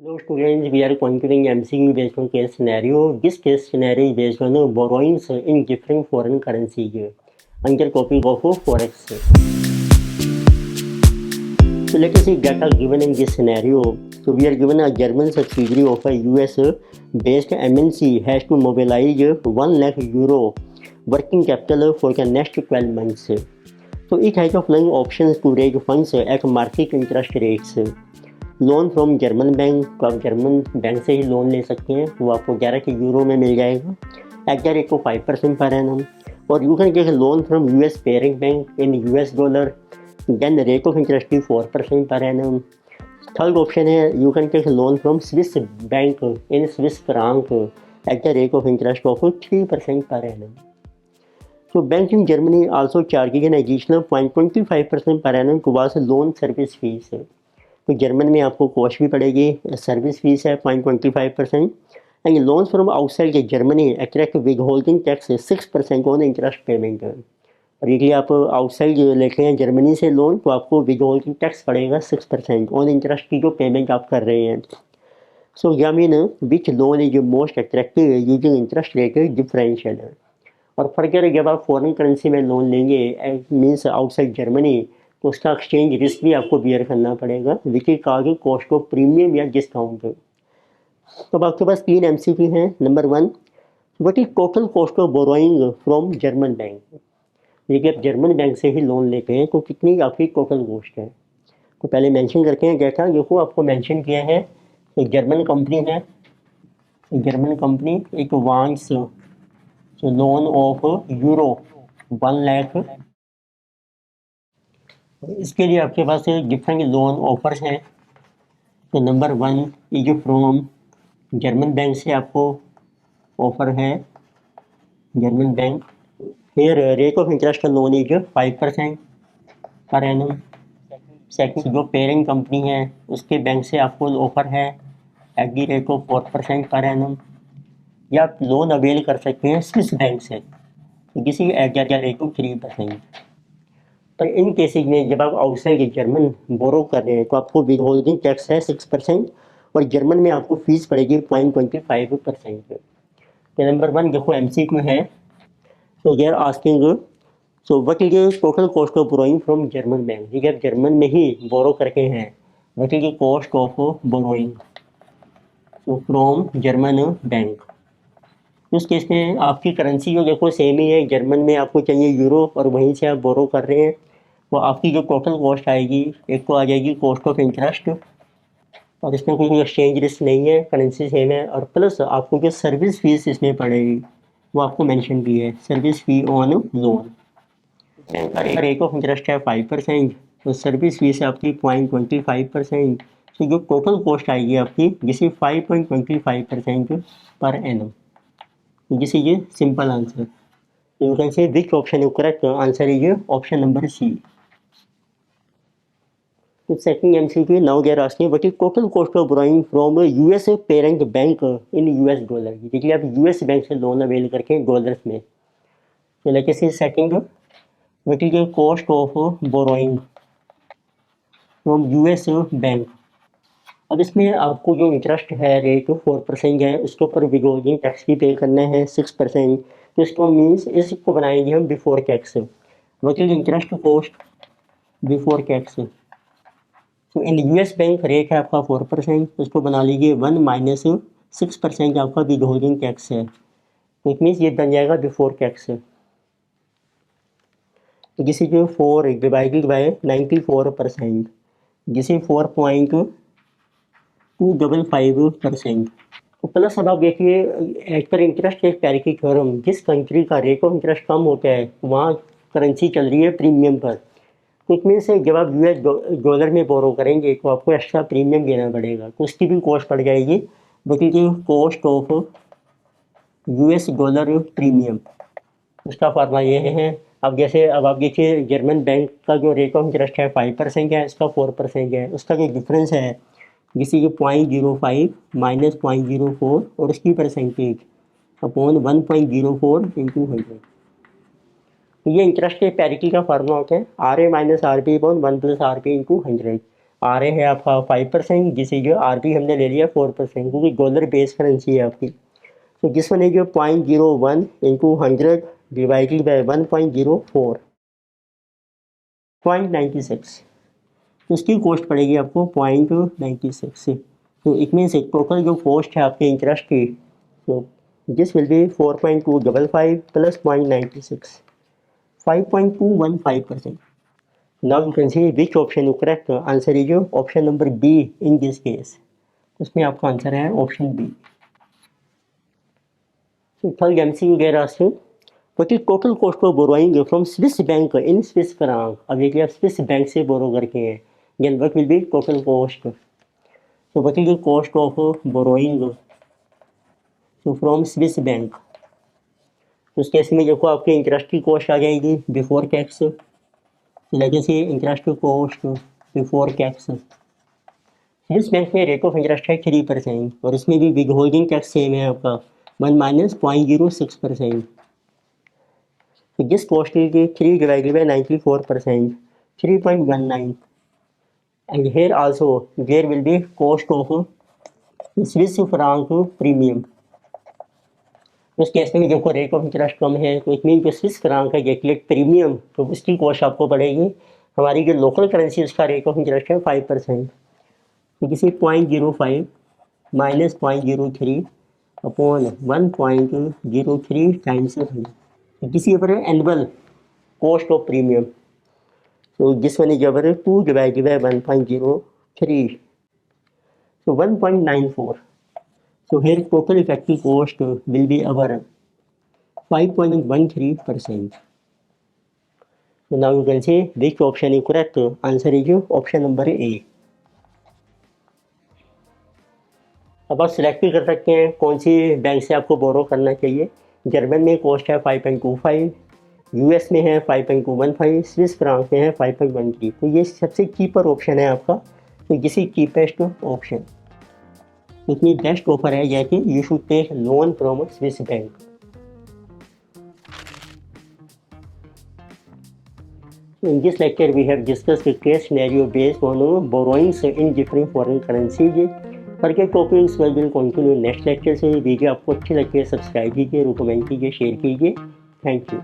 Hello students, we are considering MCQ based on case scenario. This case scenario is based on borrowings in different foreign currencies under topic of forex. So let us see data given in this scenario. So we are given a German subsidiary of a US based MNC has to mobilize 1 lakh euro working capital for the next 12 months. So it has the following options to raise funds at market interest rates. Loan from German bank, तो आप German bank से ही loan ले सकते हैं, वो आपको 11 के euro में मिल जाएगा eight the rate of 5% per annum. और you can take loan from US parent bank in US dollar, then rate of interest भी 4% पर एनम। थर्ड ऑप्शन है you can take loan from Swiss bank in Swiss franc at the rate of interest of 3% per annum. So banks in Germany also charges an additional 0.25% per annum towards loan service fees. तो German में आपको cost भी पड़ेगी, service fees है 0.25%। And loans from outside के Germany attract with holding tax 6% on interest payment. और यदि आप आउटसाइड लेते हैं जर्मनी से लोन तो आपको विद होल्डिंग टैक्स पड़ेगा 6% ऑन इंटरेस्ट की जो पेमेंट आप कर रहे हैं। सो या mean which loan is most attractive using interest rate differential. और फर्दर जब आप फॉरेन करेंसी में लोन लेंगे मीन्स आउटसाइड जर्मनी, तो उसका एक्सचेंज रिस्क भी आपको बियर करना पड़ेगा, which is called cost of premium या डिस्काउंट। तो अब आपके पास 3 MCQ हैं। Number 1, what is total cost of borrowing from German bank. यदि आप जर्मन बैंक से ही लोन लेते हैं तो कितनी आपकी टोटल कॉस्ट है। तो पहले मेंशन करते हैं डेटा, देखो आपको मेंशन किया है एक जर्मन कंपनी है, जर्मन कंपनी एक wants loan of euro 1 lakh. इसके लिए आपके पास डिफरेंट लोन ऑफर्स हैं। तो number 1 is from German bank से आपको ऑफर है, जर्मन बैंक। फिर रेट ऑफ इंटरेस्ट का loan is 5% per annum. Second जो पेरेंट कंपनी है उसके बैंक से आपको ऑफर है at the rate of 4% per annum. या आप लोन अवेल कर सकते हैं स्विस बैंक से किसी एट द रेट ऑफ 3%। पर इन केसेज में जब आप आउटसाइड जर्मन बोरो कर रहे हैं तो आपको विद होल्डिंग टैक्स है 6% और जर्मन में आपको फीस पड़ेगी 0.25%। तो नंबर 1 देखो MCQ है। तो they are asking so what is total cost of borrowing from German bank. ठीक है, जर्मन में ही बोरो करके हैं, what is cost of borrowing from German bank. उस केस में आपकी करेंसी जो देखो सेम ही है, जर्मन में आपको चाहिए यूरो और वहीं से आप बोरो कर रहे हैं, तो आपकी जो टोटल कॉस्ट आएगी एक तो आ जाएगी कॉस्ट ऑफ इंटरेस्ट, और इसमें कोई एक्सचेंज रिस्क नहीं है, करेंसी सेम है, और प्लस आपको जो सर्विस फीस इसमें पड़ेगी वो आपको मेंशन की है, service fee on loan. Rate of interest है 5%, तो सर्विस फीस है आपकी 0.25%। तो जो टोटल कॉस्ट आएगी आपकी जिसे 5.25% per annum. This is a simple answer. You can say which option is correct. Answer is option number C. The second MCQ, now they are asking what is total cost of borrowing from US parent bank in US dollar. देखिए आप US bank से loan avail करके dollars में। तो लेके से second, what is the cost of borrowing from US bank. अब इसमें आपको जो इंटरेस्ट है रेट 4% है, उसके ऊपर विदहोल्डिंग टैक्स भी पे करना है 6%। तो इसको मीन्स इसको बनाएंगे हम before tax, what is interest cost before tax. तो इन यूएस बैंक रेट है आपका 4%, उसको बना लीजिए 1 माइनस 6% आपका विदहोल्डिंग टैक्स है, तो इट मीन्स ये बन जाएगा before tax. This is 4 divided by 94%, this is 4.255%। तो प्लस अब आप देखिए एज पर इंटरेस्ट रेट पैरिटी थ्योरम, जिस कंट्री का रेट ऑफ इंटरेस्ट कम होता है वहाँ करेंसी चल रही है प्रीमियम पर। तो इसमें से जब आप US डॉलर में बोरो करेंगे तो आपको एक्स्ट्रा प्रीमियम देना पड़ेगा, तो उसकी भी कॉस्ट पड़ जाएगी, but is cost of US dollar premium. उसका फार्मूला ये है। अब जैसे अब आप देखिए जर्मन बैंक का जो रेट ऑफ इंटरेस्ट है 5% है, इसका 4% है, उसका जो डिफरेंस है जिसे कि 0.05 माइनस 0.04 और उसकी परसेंटेज अपॉन 1.04 इंटू 100। तो ये इंटरेस्ट के पैरिटी का फार्मूला होता है RA minus RB upon 1 plus RB into 100। RA है आपका 5%, जिसे जो RB हमने ले लिया 4%, क्योंकि डॉलर बेस करेंसी है आपकी। तो जिस वन है जो 0.01 इंटू 100 डिवाइडेड बाई 1.04 0.96, तो इसकी कॉस्ट पड़ेगी आपको 0.96 से। तो इट मीन्स टोटल जो कॉस्ट है आपके इंटरेस्ट की, तो this will be 4.255 plus 0.96, 5.215%. Now you can see which option you correct. Answer is your option number B in this case. उसमें आपका आंसर है option B. So third MCQ कह रहा है what is total cost of borrowing from Swiss bank in Swiss franc. अब देखिए आप Swiss bank से बोरो करके हैं, then what will be total cost? So what is the cost of borrowing so from Swiss bank? तो उस case में देखो आपके इंटरेस्ट की कॉस्ट आ जाएगी बिफोर टैक्स, लेकिन से interest cost before tax. Swiss bank में रेट ऑफ इंटरेस्ट है 3% और इसमें भी बिग होल्डिंग टैक्स सेम है आपका 1 - 0.06%। तो this cost is 3 divided by 94%, 3.19, and here also there will be cost of Swiss franc premium. उस केस में देखो रेट ऑफ इंटरेस्ट कम है, तो इट मीन जो स्विस फ्रांक है गेट प्रीमियम, तो उसकी कॉस्ट आपको पड़ेगी। हमारी जो लोकल करेंसी उसका रेट ऑफ इंटरेस्ट है 5%, तो किसी 0.05 माइनस 0.03 अपॉन 1.03 टाइम्स किसी पर एनुअल कॉस्ट ऑफ प्रीमियम। तो this one is our 2 divided by 1.03, so 1.94. So here total effective cost will be our 5.13%. So now you can say which option is correct. Answer is option number A. अब आप select भी कर सकते हैं कौन सी bank से आपको बोरो करना चाहिए। जर्मन में कॉस्ट है 5.25, यूएस में है 5.215, स्विस फ्रांक में है 5.13। तो ये सबसे चीपर ऑप्शन है आपका, तो दिस इज चीपेस्ट ऑप्शन। इतनी बेस्ट ऑफर है यह कि you should take loan from Swiss bank. In this lecture we have discussed the case scenario based on borrowings in different foreign currencies. Further topics will continue next lecture से। Video आपको अच्छी लगी है subscribe कीजिए, recommend कीजिए, share कीजिए। Thank you.